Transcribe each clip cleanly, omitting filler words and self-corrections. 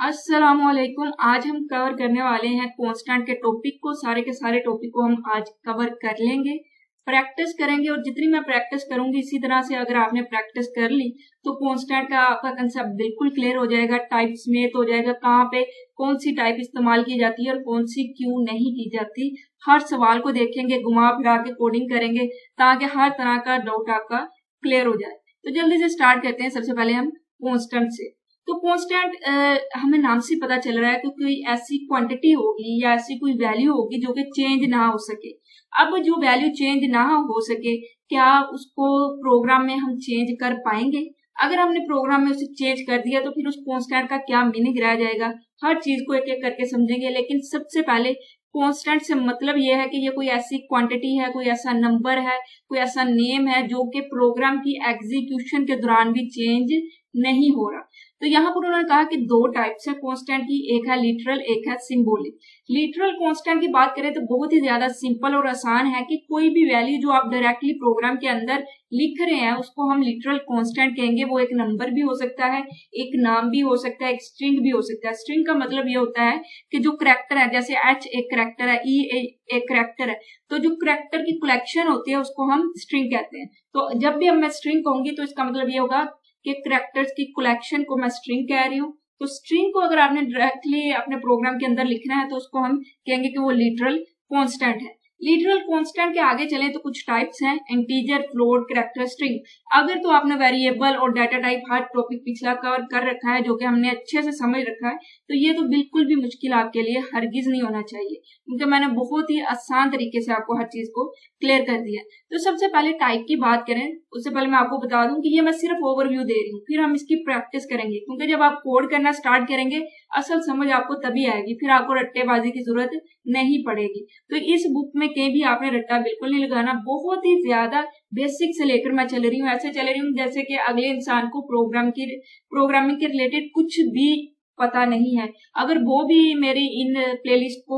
अस्सलामुअलैकुम। आज हम कवर करने वाले हैं कांस्टेंट के टॉपिक को। सारे के सारे टॉपिक को हम आज कवर कर लेंगे, प्रैक्टिस करेंगे और जितनी मैं प्रैक्टिस करूंगी इसी तरह से अगर आपने प्रैक्टिस कर ली तो कांस्टेंट का आपका कंसेप्ट बिल्कुल क्लियर हो जाएगा। टाइप स्मेथ हो जाएगा, कहाँ पे कौन सी टाइप इस्तेमाल की जाती है और कौन सी क्यों नहीं की जाती। हर सवाल को देखेंगे, घुमा फिरा के कोडिंग करेंगे ताकि हर तरह का डाउट आपका क्लियर हो जाए। तो जल्दी से स्टार्ट करते हैं। सबसे पहले हम कांस्टेंट से। तो कांस्टेंट हमें नाम से पता चल रहा है कि कोई ऐसी क्वांटिटी होगी या ऐसी कोई वैल्यू होगी जो कि चेंज ना हो सके। अब जो वैल्यू चेंज ना हो सके, क्या उसको प्रोग्राम में हम चेंज कर पाएंगे? अगर हमने प्रोग्राम में उसे चेंज कर दिया तो फिर उस कांस्टेंट का क्या मीनिंग रह जाएगा? हर चीज को एक एक करके समझेंगे। लेकिन सबसे पहले कांस्टेंट से मतलब यह है कि ये कोई ऐसी क्वांटिटी है, कोई ऐसा नंबर है, कोई ऐसा नेम है जो कि प्रोग्राम की एग्जीक्यूशन के दौरान भी चेंज नहीं हो रहा। तो यहाँ पर उन्होंने कहा कि दो टाइप्स है कांस्टेंट की, एक है लिटरल, एक है सिंबॉलिक। लिटरल कांस्टेंट की बात करें तो बहुत ही ज्यादा सिंपल और आसान है कि कोई भी वैल्यू जो आप डायरेक्टली प्रोग्राम के अंदर लिख रहे हैं उसको हम लिटरल कांस्टेंट कहेंगे। वो एक नंबर भी हो सकता है, एक नाम भी हो सकता है, एक स्ट्रिंग भी हो सकता है। स्ट्रिंग का मतलब ये होता है कि जो करैक्टर है, जैसे एच एक करैक्टर है, ई एक करैक्टर है, तो जो करैक्टर की कलेक्शन होती है उसको हम स्ट्रिंग कहते हैं। तो जब भी हम मैं स्ट्रिंग कहूंगी तो इसका मतलब ये होगा कि करैक्टर्स की कलेक्शन को मैं स्ट्रिंग कह रही हूँ। तो स्ट्रिंग को अगर आपने डायरेक्टली अपने प्रोग्राम के अंदर लिखना है तो उसको हम कहेंगे कि वो लिटरल कांस्टेंट है। लिटरल कांस्टेंट के आगे चले तो कुछ टाइप्स हैं, इंटीजर, फ्लोट, करैक्टर, स्ट्रिंग। अगर तो आपने वेरिएबल और डाटा टाइप हर टॉपिक पिछला कवर कर रखा है, जो कि हमने अच्छे से समझ रखा है, तो ये तो बिल्कुल भी मुश्किल आपके लिए हरगिज नहीं होना चाहिए, क्योंकि मैंने बहुत ही आसान तरीके से आपको हर चीज को क्लियर कर दिया। तो सबसे पहले टाइप की बात करें उससे पहले मैं आपको बता दूं कि ये मैं सिर्फ ओवरव्यू दे रही हूँ, फिर हम इसकी प्रैक्टिस करेंगे, क्योंकि जब आप कोड करना स्टार्ट करेंगे असल समझ आपको तभी आएगी, फिर आपको रट्टेबाजी की जरूरत नहीं पड़ेगी। तो इस बुक में कहीं भी आपने रट्टा बिल्कुल नहीं लगाना। बहुत ही ज्यादा बेसिक से लेकर मैं चल रही हूँ, ऐसे चल रही हूँ जैसे कि अगले इंसान को प्रोग्रामिंग के रिलेटेड कुछ भी पता नहीं है। अगर वो भी मेरी इन प्लेलिस्ट को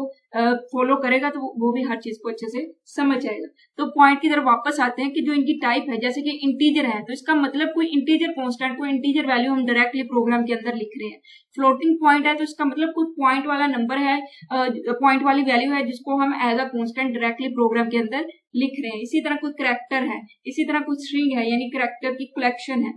फॉलो करेगा तो वो भी हर चीज को अच्छे से समझ जाएगा। तो पॉइंट की तरफ वापस आते हैं कि जो इनकी टाइप है, जैसे कि इंटीजर है तो इसका मतलब कोई इंटीजर कांस्टेंट, कोई इंटीजर वैल्यू हम डायरेक्टली प्रोग्राम के अंदर लिख रहे हैं। फ्लोटिंग पॉइंट है तो इसका मतलब कोई पॉइंट वाला नंबर है, पॉइंट वाली वैल्यू है जिसको हम as a constant directly program के अंदर लिख रहे हैं। इसी तरह कोई करैक्टर है, इसी तरह कोई स्ट्रिंग है यानी करैक्टर की कलेक्शन है।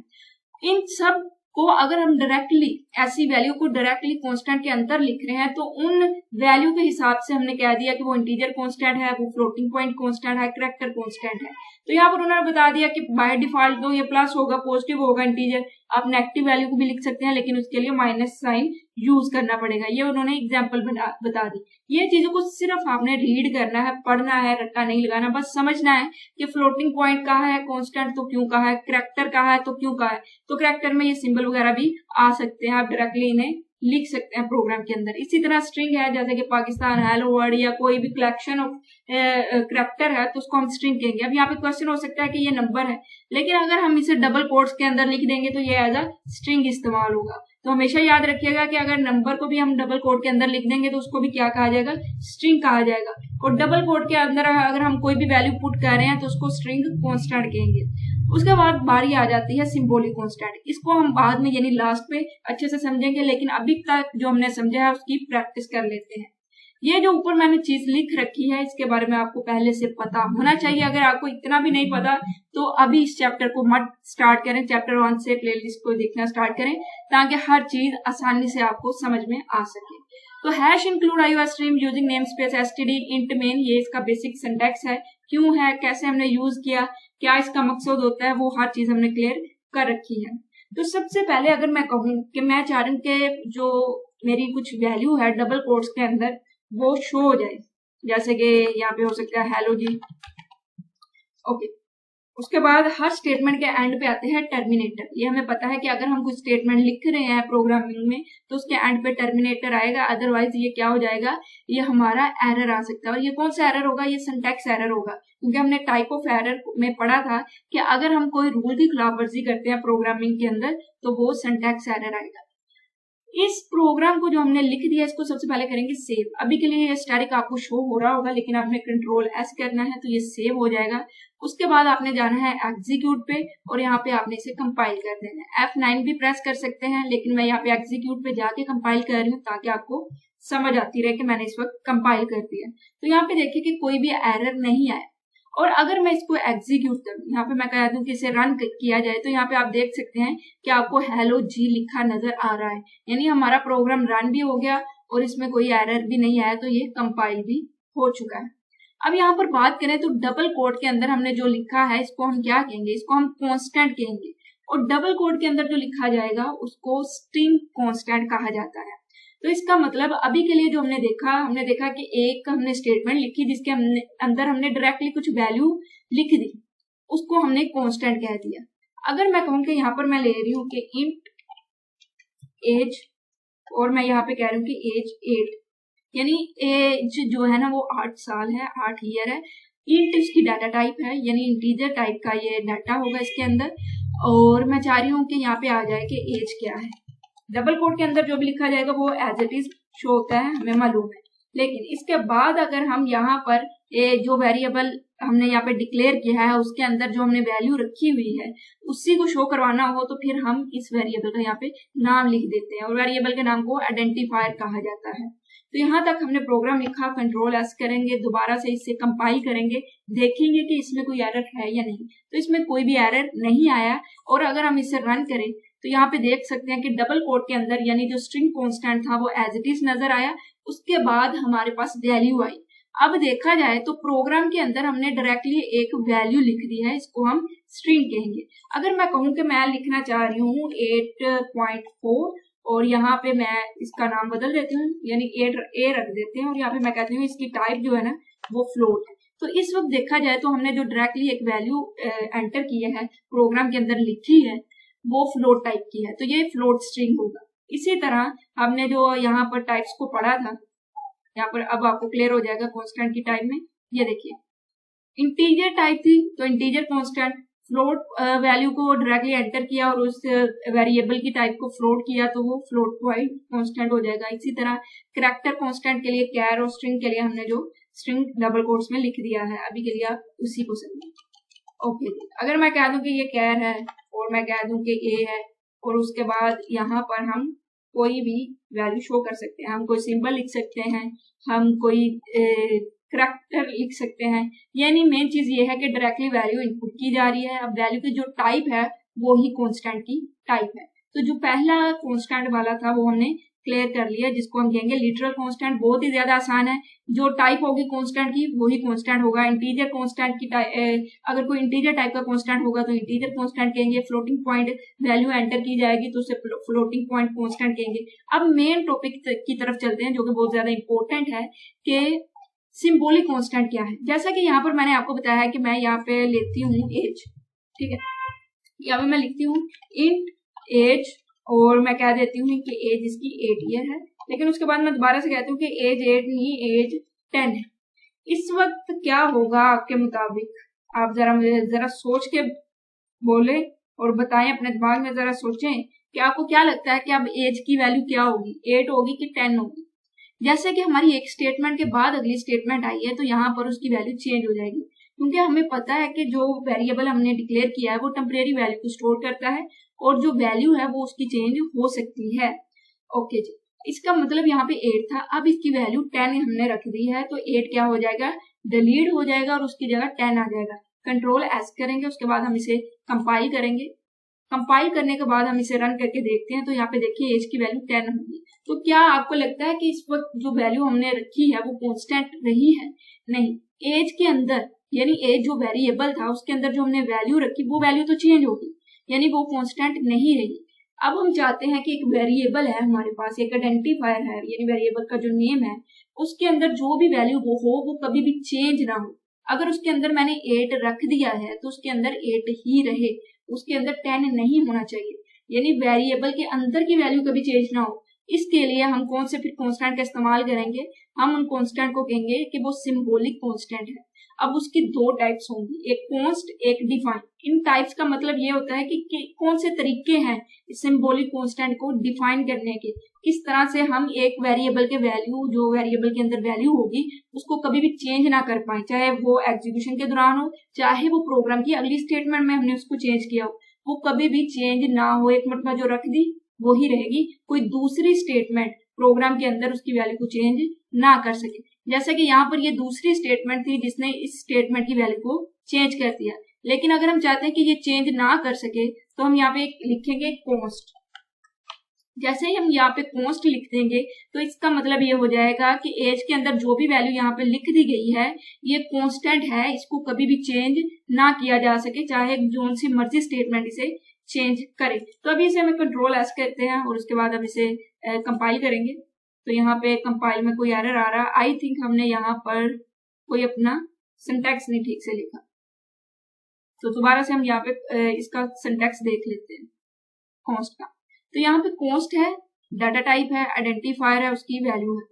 इन सब को अगर हम डायरेक्टली ऐसी वैल्यू को डायरेक्टली कांस्टेंट के अंदर लिख रहे हैं तो उन वैल्यू के हिसाब से हमने कह दिया कि वो इंटीजर कांस्टेंट है, वो फ्लोटिंग पॉइंट कांस्टेंट है, करैक्टर कांस्टेंट है। तो यहाँ पर उन्होंने बता दिया कि बाय डिफॉल्ट तो ये प्लस होगा, पॉजिटिव होगा इंटीजर। आप नेगेटिव वैल्यू को भी लिख सकते हैं लेकिन उसके लिए माइनस साइन यूज करना पड़ेगा। ये उन्होंने एग्जाम्पल बता दी। ये चीजों को सिर्फ आपने रीड करना है, पढ़ना है, रट्टा नहीं लगाना। बस समझना है कि फ्लोटिंग पॉइंट कहाँ है, कांस्टेंट तो क्यों कहा है, करैक्टर कहाँ है तो क्यों कहा है। तो करैक्टर में ये सिंबल वगैरह भी आ सकते हैं, आप डायरेक्टली इन्हें लिख सकते हैं प्रोग्राम के अंदर। इसी तरह स्ट्रिंग है, जैसे कि पाकिस्तान, हेलो वर्ल्ड या कोई भी कलेक्शन ऑफ करैक्टर है तो उसको हम स्ट्रिंग कहेंगे। अब यहाँ पे क्वेश्चन हो सकता है कि ये नंबर है, लेकिन अगर हम इसे डबल कोट्स के अंदर लिख देंगे तो ये एज अ स्ट्रिंग इस्तेमाल होगा। तो हमेशा याद रखिएगा कि अगर नंबर को भी हम डबल कोट के अंदर लिख देंगे तो उसको भी क्या कहा जाएगा, स्ट्रिंग कहा जाएगा। और डबल कोट के अंदर अगर हम कोई भी वैल्यू पुट कर रहे हैं तो उसको स्ट्रिंग कांस्टेंट कहेंगे। उसके बाद बारी आ जाती है सिंबॉलिक कांस्टेंट। इसको हम बाद में यानी लास्ट पे अच्छे से समझेंगे, लेकिन अभी तक जो हमने समझा है उसकी प्रैक्टिस कर लेते हैं। ये जो ऊपर मैंने चीज लिख रखी है इसके बारे में आपको पहले से पता होना चाहिए। अगर आपको इतना भी नहीं पता तो अभी इस चैप्टर को मत स्टार्ट करें, चैप्टर 1 से प्लेलिस्ट को देखना स्टार्ट करें ताकि हर चीज आसानी से आपको समझ में आ सके। तो hash include IO stream using name space STD int main, ये इसका बेसिक सिंटैक्स है। क्यों है, कैसे हमने यूज किया, क्या इसका मकसद होता है, वो हर चीज हमने क्लियर कर रखी है। तो सबसे पहले अगर मैं कहूँ कि मैं चाह रही हूँ कि जो मेरी कुछ वैल्यू है डबल कोट्स के अंदर वो शो हो जाए, जैसे कि यहाँ पे हो सकता है हेलो जी, ओके। उसके बाद हर स्टेटमेंट के एंड पे आते हैं टर्मिनेटर। ये हमें पता है कि अगर हम कुछ स्टेटमेंट लिख रहे हैं प्रोग्रामिंग में तो उसके एंड पे टर्मिनेटर आएगा, अदरवाइज ये क्या हो जाएगा, ये हमारा एरर आ सकता है। और ये कौन सा एरर होगा, ये सिंटैक्स एरर होगा, क्योंकि हमने टाइप ऑफ एरर में पढ़ा था कि अगर हम कोई रूल की खिलाफवर्जी करते हैं प्रोग्रामिंग के अंदर तो वो सिंटैक्स एरर आएगा। इस प्रोग्राम को जो हमने लिख दिया इसको सबसे पहले करेंगे सेव। अभी के लिए ये स्टैटिक आपको शो हो रहा होगा, लेकिन आपने कंट्रोल एस करना है तो ये सेव हो जाएगा। उसके बाद आपने जाना है एग्जीक्यूट पे और यहाँ पे आपने इसे कंपाइल कर देना है। F9 भी प्रेस कर सकते हैं, लेकिन मैं यहाँ पे एग्जीक्यूट पे जाके कंपाइल कर रही हूँ ताकि आपको समझ आती रहे कि मैंने इस वक्त कंपाइल कर दिया। तो यहाँ पे देखिए कि कोई भी एरर नहीं आया। और अगर मैं इसको एग्जीक्यूट करूँ, यहाँ पे मैं कह दूं कि इसे रन किया जाए, तो यहाँ पे आप देख सकते हैं कि आपको हेलो जी लिखा नजर आ रहा है, यानी हमारा प्रोग्राम रन भी हो गया और इसमें कोई एरर भी नहीं आया, तो ये कंपाइल भी हो चुका है। अब यहाँ पर बात करें तो डबल कोड के अंदर हमने जो लिखा है इसको हम क्या कहेंगे, इसको हम कांस्टेंट कहेंगे। और डबल कोड के अंदर जो लिखा जाएगा उसको स्ट्रिंग कांस्टेंट कहा जाता है। तो इसका मतलब अभी के लिए जो हमने देखा कि एक हमने स्टेटमेंट लिखी जिसके अंदर हमने डायरेक्टली कुछ वैल्यू लिख दी, उसको हमने कांस्टेंट कह दिया। अगर मैं कहूँ कि यहाँ पर मैं ले रही हूँ कि इंट एज और मैं यहाँ पे कह रही हूँ कि एज 8, यानी एज जो है ना वो 8 साल है, 8 ईयर है। इंट इसकी डाटा टाइप है, यानी इंटीजर टाइप का ये डाटा होगा इसके अंदर, और मैं चाह रही हूँ कि यहाँ पे आ जाए कि एज क्या है। डबल कोड के अंदर जो भी लिखा जाएगा वो एज इट इज शो होता है, हमें मालूम है। लेकिन इसके बाद अगर हम यहाँ पर जो वेरिएबल हमने यहाँ पे डिक्लेयर किया है उसके अंदर जो हमने वैल्यू रखी हुई है उसी को शो करवाना हो, तो फिर हम इस वेरिएबल का यहाँ पे नाम लिख देते हैं और वेरिएबल के नाम को आइडेंटिफायर कहा जाता है। तो यहाँ तक हमने प्रोग्राम लिखा, कंट्रोल एस करेंगे, दोबारा से इसे कंपाइल करेंगे, देखेंगे कि इसमें कोई एरर है या नहीं। तो इसमें कोई भी एरर नहीं आया। और अगर हम इसे रन करें तो यहाँ पे देख सकते हैं कि डबल कोड के अंदर यानी जो स्ट्रिंग कांस्टेंट था वो एज इट इज नजर आया, उसके बाद हमारे पास वैल्यू आई। अब देखा जाए तो प्रोग्राम के अंदर हमने डायरेक्टली एक वैल्यू लिख दी है, इसको हम स्ट्रिंग कहेंगे। अगर मैं कहूँ कि मैं लिखना चाह रही हूँ 8.4 और यहाँ पे मैं इसका नाम बदल देती हूँ, यानी ए रख देते हैं और यहाँ पे मैं कहती हूँ इसकी टाइप जो है ना वो फ्लोट है। तो इस वक्त देखा जाए तो हमने जो डायरेक्टली एक वैल्यू एंटर की है, प्रोग्राम के अंदर लिखी है, वो फ्लोट टाइप की है, तो ये फ्लोट स्ट्रिंग होगा। इसी तरह हमने जो यहाँ पर टाइप्स को पढ़ा था, यहाँ पर अब आपको क्लियर हो जाएगा कांस्टेंट की टाइप में। ये देखिए इंटीजर टाइप थी तो इंटीजर कांस्टेंट, फ्लोट वैल्यू को डायरेक्टली एंटर किया और उस वेरिएबल की टाइप को फ्लोट किया तो वो फ्लोट पॉइंट कांस्टेंट हो जाएगा। इसी तरह कैरेक्टर कांस्टेंट के लिए कैर और स्ट्रिंग के लिए हमने जो स्ट्रिंग डबल कोट्स में लिख दिया है, अभी के लिए आप उसी को समझिए। ओके, अगर मैं कह दूं कि ये कैर है और मैं कह दूं कि ए है और उसके बाद यहाँ पर हम कोई भी वैल्यू शो कर सकते हैं, हम कोई सिंबल लिख सकते हैं, हम कोई करैक्टर लिख सकते हैं, यानी मेन चीज ये है कि डायरेक्टली वैल्यू इनपुट की जा रही है। अब वैल्यू की जो टाइप है वो ही कांस्टेंट की टाइप है। तो जो पहला कांस्टेंट वाला था वो हमने क्लियर कर लिया, जिसको हम कहेंगे लिटरल कांस्टेंट। बहुत ही ज्यादा आसान है, जो टाइप होगी कांस्टेंट की वही कांस्टेंट होगा। इंटीजर कांस्टेंट की अगर कोई इंटीजर टाइप का कांस्टेंट होगा तो इंटीजर कांस्टेंट कहेंगे। फ्लोटिंग पॉइंट वैल्यू एंटर की जाएगी तो उसे फ्लोटिंग पॉइंट कांस्टेंट कहेंगे। अब मेन टॉपिक की तरफ चलते हैं जो कि बहुत ज्यादा इंपॉर्टेंट है कि सिंबॉलिक कांस्टेंट क्या है। जैसा कि यहाँ पर मैंने आपको बताया है कि मैं यहाँ पे लेती हूँ एज, ठीक है, यहाँ पे मैं लिखती हूँ इंट एज और मैं कह देती हूँ कि एज इसकी 8 ईयर है, लेकिन उसके बाद मैं दोबारा से कहती हूँ कि एज 8 नहीं एज 10 है। इस वक्त क्या होगा आपके मुताबिक, आप जरा सोच के बोले और बताएं, अपने दिमाग में जरा सोचें कि आपको क्या लगता है कि अब एज की वैल्यू क्या होगी, 8 होगी कि 10 होगी। जैसे कि हमारी एक स्टेटमेंट के बाद अगली स्टेटमेंट आई है तो यहाँ पर उसकी वैल्यू चेंज हो जाएगी, क्योंकि हमें पता है कि जो वेरिएबल हमने डिक्लेयर किया है वो टेम्परेरी वैल्यू को स्टोर करता है और जो वैल्यू है वो उसकी चेंज हो सकती है। ओके जी, इसका मतलब यहाँ पे 8 था, अब इसकी वैल्यू 10 हमने रख दी है तो 8 क्या हो जाएगा, डिलीट हो जाएगा और उसकी जगह 10 आ जाएगा। कंट्रोल एस करेंगे, उसके बाद हम इसे कंपाइल करेंगे। कंपाइल करने के बाद हम इसे रन करके देखते हैं तो यहाँ पे देखिए एज की वैल्यू 10 होगी। तो क्या आपको लगता है कि इस वक्त जो वैल्यू हमने रखी है वो कांस्टेंट रही है? नहीं, एज के अंदर यानी एज जो वेरिएबल था उसके अंदर जो हमने वैल्यू रखी वो वैल्यू तो चेंज होगी, यानी वो कांस्टेंट नहीं रही। अब हम चाहते हैं कि एक वेरिएबल है हमारे पास, एक आइडेंटिफायर है, यानी वेरिएबल का जो नेम है उसके अंदर जो भी वैल्यू हो वो कभी भी चेंज ना हो। अगर उसके अंदर मैंने 8 रख दिया है तो उसके अंदर 8 ही रहे, उसके अंदर 10 नहीं होना चाहिए, यानी वेरिएबल के अंदर की वैल्यू कभी चेंज ना हो। इसके लिए हम कौन से फिर कांस्टेंट का इस्तेमाल करेंगे, हम उन कांस्टेंट को कहेंगे कि वो सिंबॉलिक कांस्टेंट है। अब उसकी दो टाइप्स होंगी, एक कॉन्स्ट एक डिफाइन। इन टाइप्स का मतलब ये होता है कि कौन से तरीके हैं सिंबॉलिक कांस्टेंट को डिफाइन करने के, किस तरह से हम एक वेरिएबल के वैल्यू, जो वेरिएबल के अंदर वैल्यू होगी उसको कभी भी चेंज ना कर पाए, चाहे वो एग्जीक्यूशन के दौरान हो, चाहे वो प्रोग्राम की अगली स्टेटमेंट में हमने उसको चेंज किया हो, वो कभी भी चेंज ना हो। एक मरतबा जो रख दी वो ही रहेगी, कोई दूसरी स्टेटमेंट प्रोग्राम के अंदर उसकी वैल्यू को चेंज ना कर सके। जैसा कि यहाँ पर ये दूसरी स्टेटमेंट थी जिसने इस स्टेटमेंट की वैल्यू को चेंज कर दिया, लेकिन अगर हम चाहते हैं कि ये चेंज ना कर सके तो हम यहाँ पे लिखेंगे कॉन्स्ट। जैसे ही हम यहाँ पे कॉन्स्ट लिख देंगे तो इसका मतलब ये हो जाएगा कि एज के अंदर जो भी वैल्यू यहाँ पे लिख दी गई है ये कांस्टेंट है, इसको कभी भी चेंज ना किया जा सके, चाहे जो सी मर्जी स्टेटमेंट इसे चेंज करे। तो अभी इसे हम कंट्रोल एस करते हैं और उसके बाद हम इसे कंपाइल करेंगे। तो यहाँ पे कंपाइल में कोई एरर आ रहा है, आई थिंक हमने यहाँ पर कोई अपना सिंटैक्स नहीं ठीक से लिखा, तो दोबारा से हम यहाँ पे इसका सिंटैक्स देख लेते हैं कॉन्स्ट का। तो यहाँ पे कॉन्स्ट है, डाटा टाइप है, आइडेंटिफायर है, उसकी वैल्यू है।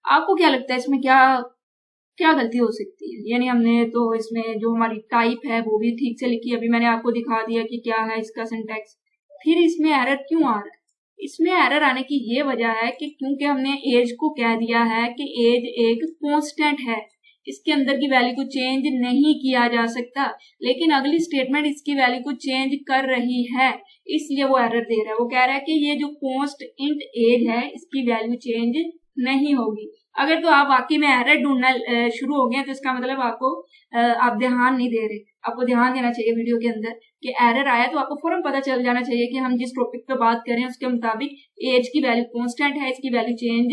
आपको क्या लगता है इसमें क्या गलती हो सकती है? यानी हमने तो इसमें जो हमारी टाइप है वो भी ठीक से लिखी, अभी मैंने आपको दिखा दिया कि क्या है इसका सिंटैक्स, फिर इसमें एरर क्यों आ रहा है? इसमें एरर आने की ये वजह है कि क्योंकि हमने एज को कह दिया है कि एज एक कांस्टेंट है, इसके अंदर की वैल्यू को चेंज नहीं किया जा सकता, लेकिन अगली स्टेटमेंट इसकी वैल्यू को चेंज कर रही है, इसलिए वो एरर दे रहा है। वो कह रहा है कि ये जो कॉन्स्ट इंट एज है इसकी वैल्यू चेंज नहीं होगी। अगर तो आप वाकई में एरर ढूंढना शुरू हो गए तो इसका मतलब आप ध्यान नहीं दे रहे। आपको ध्यान देना चाहिए वीडियो के अंदर कि एरर आया तो आपको फौरन पता चल जाना चाहिए कि हम जिस टॉपिक पे बात करें उसके मुताबिक एज की वैल्यू कांस्टेंट है, इसकी वैल्यू चेंज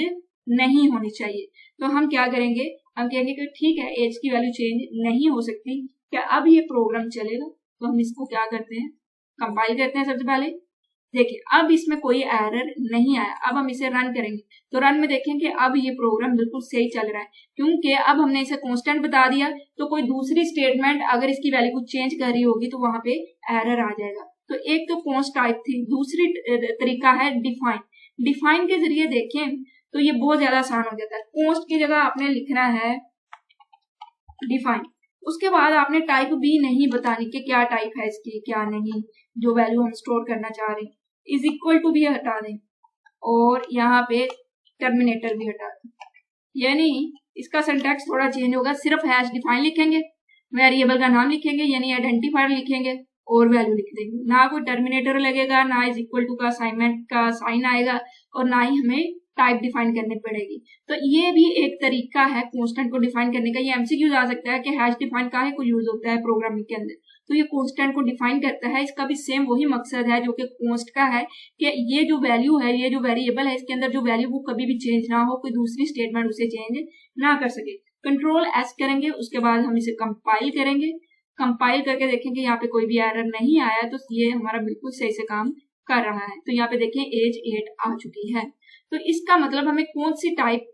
नहीं होनी चाहिए। तो हम क्या करेंगे, हम कहेंगे कि ठीक है एज की वैल्यू चेंज नहीं हो सकती, क्या अब ये प्रोग्राम चलेगा? तो हम इसको क्या करते हैं, कंपाइल करते हैं। सबसे पहले देखिए अब इसमें कोई एरर नहीं आया। अब हम इसे रन करेंगे तो रन में देखेंगे अब ये प्रोग्राम बिल्कुल सही चल रहा है, क्योंकि अब हमने इसे कांस्टेंट बता दिया, तो कोई दूसरी स्टेटमेंट अगर इसकी वैल्यू को चेंज कर रही होगी तो वहां पे एरर आ जाएगा। तो एक तो कॉन्स्ट टाइप थी, दूसरी तरीका है डिफाइन। डिफाइन के जरिए देखें तो ये बहुत ज्यादा आसान हो जाता है। कॉन्स्ट की जगह आपने लिखना है डिफाइन, उसके बाद आपने टाइप भी नहीं बतानी कि क्या टाइप है इसकी क्या नहीं, जो वैल्यू हम स्टोर करना चाह रहे हैं। इज इक्वल टू भी हटा दें और यहाँ पे टर्मिनेटर भी हटा दें, यानी इसका सिंटैक्स थोड़ा चेंज होगा। सिर्फ हैश डिफाइन लिखेंगे, वेरिएबल का नाम लिखेंगे यानी आइडेंटिफायर लिखेंगे और वैल्यू लिख देंगे, ना कोई टर्मिनेटर लगेगा, ना इज इक्वल टू का असाइनमेंट का साइन आएगा और ना ही हमें टाइप डिफाइन करनी पड़ेगी। तो ये भी एक तरीका है कांस्टेंट को डिफाइन करने का। ये एमसीक्यू आ सकता है कि हैश डिफाइन काहे को यूज होता है प्रोग्रामिंग के अंदर, तो ये कांस्टेंट को डिफाइन करता है। इसका भी सेम वही मकसद है जो कि कांस्ट का है कि ये जो वैल्यू है, ये जो वेरिएबल है, इसके अंदर जो वैल्यू वो कभी भी चेंज ना हो, कोई दूसरी स्टेटमेंट उसे चेंज ना कर सके। कंट्रोल एस करेंगे, उसके बाद हम इसे कंपाइल करेंगे। कंपाइल करके देखेंगे यहाँ पे कोई भी एरर नहीं आया, तो ये हमारा बिल्कुल सही से काम कर रहा है। तो यहाँ पे देखें एज 8 आ चुकी है। तो इसका मतलब हमें कौन सी टाइप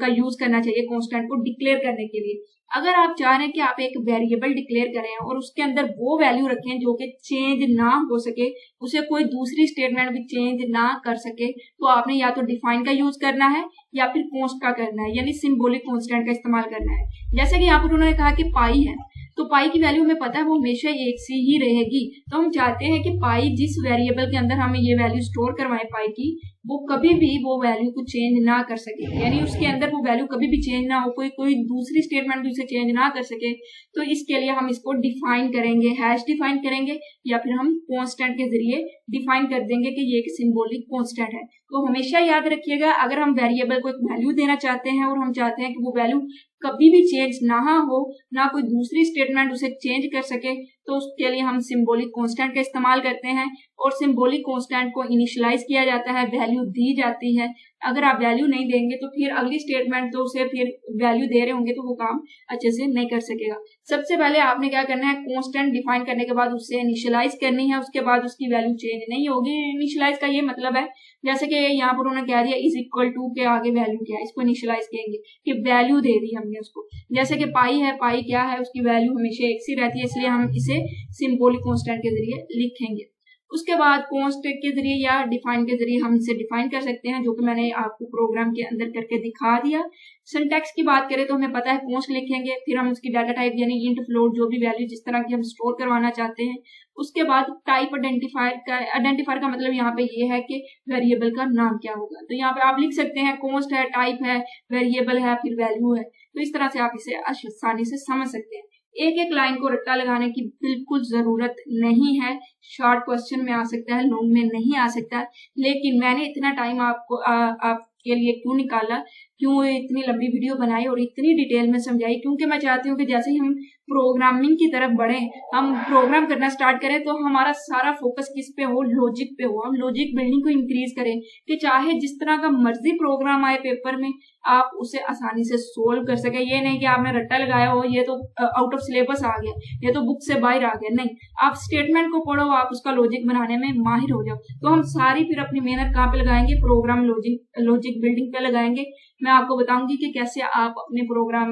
का यूज करना चाहिए कांस्टेंट को डिक्लेयर करने के लिए। अगर आप चाह रहे हैं कि आप एक वेरिएबल डिक्लेयर करें और उसके अंदर वो वैल्यू रखें जो कि चेंज ना हो सके, उसे कोई दूसरी स्टेटमेंट भी चेंज ना कर सके, तो आपने या तो डिफाइन का यूज करना है या फिर कॉन्स्ट का करना है, यानी सिंबॉलिक कांस्टेंट का इस्तेमाल करना है। जैसे कि यहाँ पर उन्होंने कहा कि पाई है, तो पाई की वैल्यू हमें पता है वो हमेशा एक सी ही रहेगी। तो हम चाहते हैं कि पाई जिस वेरिएबल के अंदर हमें ये वैल्यू स्टोर करवाए पाई की, वो कभी भी वो वैल्यू को चेंज ना कर सके, यानी उसके अंदर वो वैल्यू कभी भी चेंज ना हो, कोई दूसरी स्टेटमेंट भी उसे चेंज ना कर सके। तो इसके लिए हम इसको डिफाइन करेंगे, हैश डिफाइन करेंगे या फिर हम कांस्टेंट के जरिए डिफाइन कर देंगे कि ये एक सिंबॉलिक कांस्टेंट है। तो हमेशा याद रखिएगा, अगर हम वेरिएबल को एक वैल्यू देना चाहते हैं और हम चाहते हैं कि वो वैल्यू कभी भी चेंज ना हो, ना कोई दूसरी स्टेटमेंट उसे चेंज कर सके, तो उसके लिए हम सिंबॉलिक कांस्टेंट का इस्तेमाल करते हैं। और सिंबॉलिक कांस्टेंट को इनिशियलाइज किया जाता है, वैल्यू दी जाती है। अगर आप वैल्यू नहीं देंगे तो फिर अगली स्टेटमेंट तो उसे फिर वैल्यू दे रहे होंगे तो वो काम अच्छे से नहीं कर सकेगा। सबसे पहले आपने क्या करना है, कांस्टेंट डिफाइन करने के बाद उससे इनिशियलाइज करनी है, उसके बाद उसकी वैल्यू चेंज नहीं होगी। इनिशियलाइज का ये मतलब है जैसे कि यहाँ पर उन्होंने कह दिया इज इक्वल टू के आगे वैल्यू क्या है, इसको इनिशियलाइज कहेंगे कि वैल्यू दे दी हमने उसको। जैसे कि पाई है, पाई क्या है, उसकी वैल्यू हमेशा एक सी रहती है, इसलिए हम इसे सिंबॉलिक कांस्टेंट के जरिए लिखेंगे। उसके बाद कॉन्स्ट के जरिए या डिफाइन के जरिए हम इसे डिफाइन कर सकते हैं, जो कि मैंने आपको प्रोग्राम के अंदर करके दिखा दिया। सिंटैक्स की बात करें तो हमें पता है कॉन्स्ट लिखेंगे, फिर हम उसकी डाटा टाइप यानी इंट फ्लोट जो भी वैल्यू जिस तरह की हम स्टोर करवाना चाहते हैं। उसके बाद टाइप आइडेंटिफायर का मतलब यहाँ पे ये है कि वेरिएबल का नाम क्या होगा। तो यहाँ पे आप लिख सकते हैं कॉन्स्ट है, टाइप है, वेरिएबल है, फिर वैल्यू है। तो इस तरह से आप इसे आसानी से समझ सकते हैं। एक एक लाइन को रट्टा लगाने की बिल्कुल जरूरत नहीं है। शॉर्ट क्वेश्चन में आ सकता है, लॉन्ग में नहीं आ सकता, लेकिन मैंने इतना टाइम आपके लिए क्यों निकाला, क्यों इतनी लंबी वीडियो बनाई और इतनी डिटेल में समझाई, क्योंकि मैं चाहती हूँ कि जैसे ही हम प्रोग्रामिंग की तरफ बढ़े, हम प्रोग्राम करना स्टार्ट करें तो हमारा सारा फोकस किस पे हो, लॉजिक पे हो। हम लॉजिक बिल्डिंग को इंक्रीज करें कि चाहे जिस तरह का मर्जी प्रोग्राम आए पेपर में, आप उसे आसानी से सोल्व कर सके। ये नहीं कि आपने रट्टा लगाया हो, ये तो आउट ऑफ सिलेबस आ गया, ये तो बुक से बाहर आ गया। नहीं, आप स्टेटमेंट को पढ़ो, आप उसका लॉजिक बनाने में माहिर हो जाओ। तो हम सारी फिर अपनी मेहनत कहाँ पे लगाएंगे, प्रोग्राम लॉजिक बिल्डिंग पे लगाएंगे। मैं आपको बताऊंगी कि कैसे आप अपने प्रोग्राम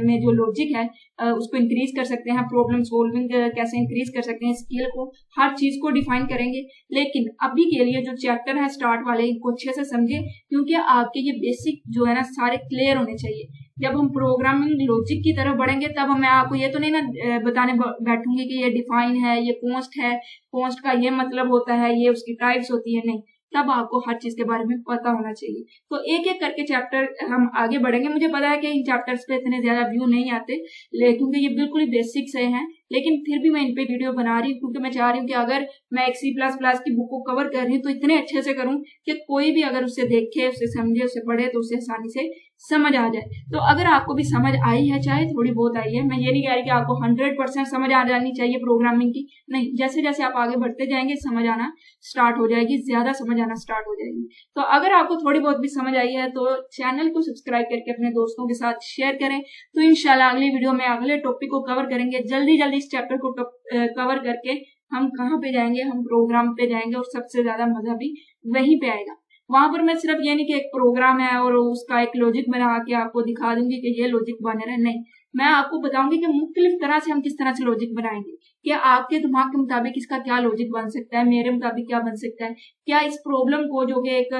में जो लॉजिक है उसको इंक्रीज कर सकते हैं, प्रॉब्लम सोल्विंग कैसे इंक्रीज कर सकते हैं, स्किल को, हर चीज को डिफाइन करेंगे। लेकिन अभी के लिए जो चैप्टर है स्टार्ट वाले, इनको अच्छे से समझे, क्योंकि आपके ये बेसिक जो है ना सारे क्लियर होने चाहिए। जब हम प्रोग्रामिंग लॉजिक की तरफ बढ़ेंगे तब मैं आपको ये तो नहीं ना बताने बैठूंगी कि ये डिफाइन है, ये कॉन्स्ट है, कॉन्स्ट का ये मतलब होता है, ये उसकी टाइप्स होती है। नहीं, तब आपको हर चीज के बारे में पता होना चाहिए। तो एक एक करके चैप्टर हम आगे बढ़ेंगे। मुझे पता है कि इन चैप्टर्स पे इतने ज्यादा व्यू नहीं आते, क्योंकि ये बिल्कुल ही बेसिक से हैं, लेकिन फिर भी मैं इन पे वीडियो बना रही हूँ, क्योंकि मैं चाह रही हूँ कि अगर मैं एक C++ की बुक को कवर कर रही हूँ तो इतने अच्छे से करूँ कि कोई भी अगर उसे देखे, उसे समझे, उसे पढ़े तो उसे आसानी से समझ आ जाए। तो अगर आपको भी समझ आई है, चाहे थोड़ी बहुत आई है, मैं ये नहीं कह रही कि आपको 100% समझ आ जानी चाहिए प्रोग्रामिंग की, नहीं, जैसे जैसे आप आगे बढ़ते जाएंगे समझ आना स्टार्ट हो जाएगी, ज्यादा समझ आना स्टार्ट हो जाएगी। तो अगर आपको थोड़ी बहुत भी समझ आई है तो चैनल को सब्सक्राइब करके अपने दोस्तों के साथ शेयर करें। तो इंशाल्लाह अगली वीडियो में अगले टॉपिक को कवर करेंगे। जल्दी जल्दी इस चैप्टर को कवर करके हम कहाँ पे जाएंगे, हम प्रोग्राम पे जाएंगे, और सबसे ज्यादा मजा भी वहीं पे आएगा। वहां पर मैं सिर्फ ये नहीं कि एक प्रोग्राम है और उसका एक लॉजिक बना के आपको दिखा दूंगी कि ये लॉजिक बन रहा है, नहीं, मैं आपको बताऊंगी कि मुख्तलिफ तरह से हम किस तरह से लॉजिक बनाएंगे, कि आपके दिमाग के मुताबिक इसका क्या लॉजिक बन सकता है, मेरे मुताबिक क्या बन सकता है, क्या इस प्रॉब्लम को जो कि एक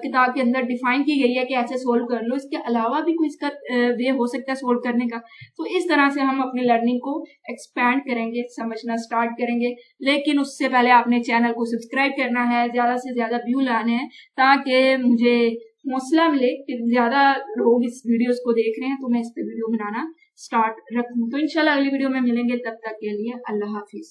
किताब के अंदर डिफाइन की गई है कि ऐसे सोल्व कर लो, इसके अलावा भी कोई इसका वे हो सकता है सोल्व करने का। तो इस तरह से हम अपनी लर्निंग को एक्सपैंड करेंगे, समझना स्टार्ट करेंगे। लेकिन उससे पहले आपने चैनल को सब्सक्राइब करना है, ज्यादा से ज्यादा व्यू लाने हैं, ताकि मुझे हौसला मिले कि ज्यादा लोग इस वीडियोस को देख रहे हैं तो मैं इस पे वीडियो बनाना स्टार्ट रखूं। तो इंशाल्लाह अगली वीडियो में मिलेंगे, तब तक के लिए अल्लाह हाफिज।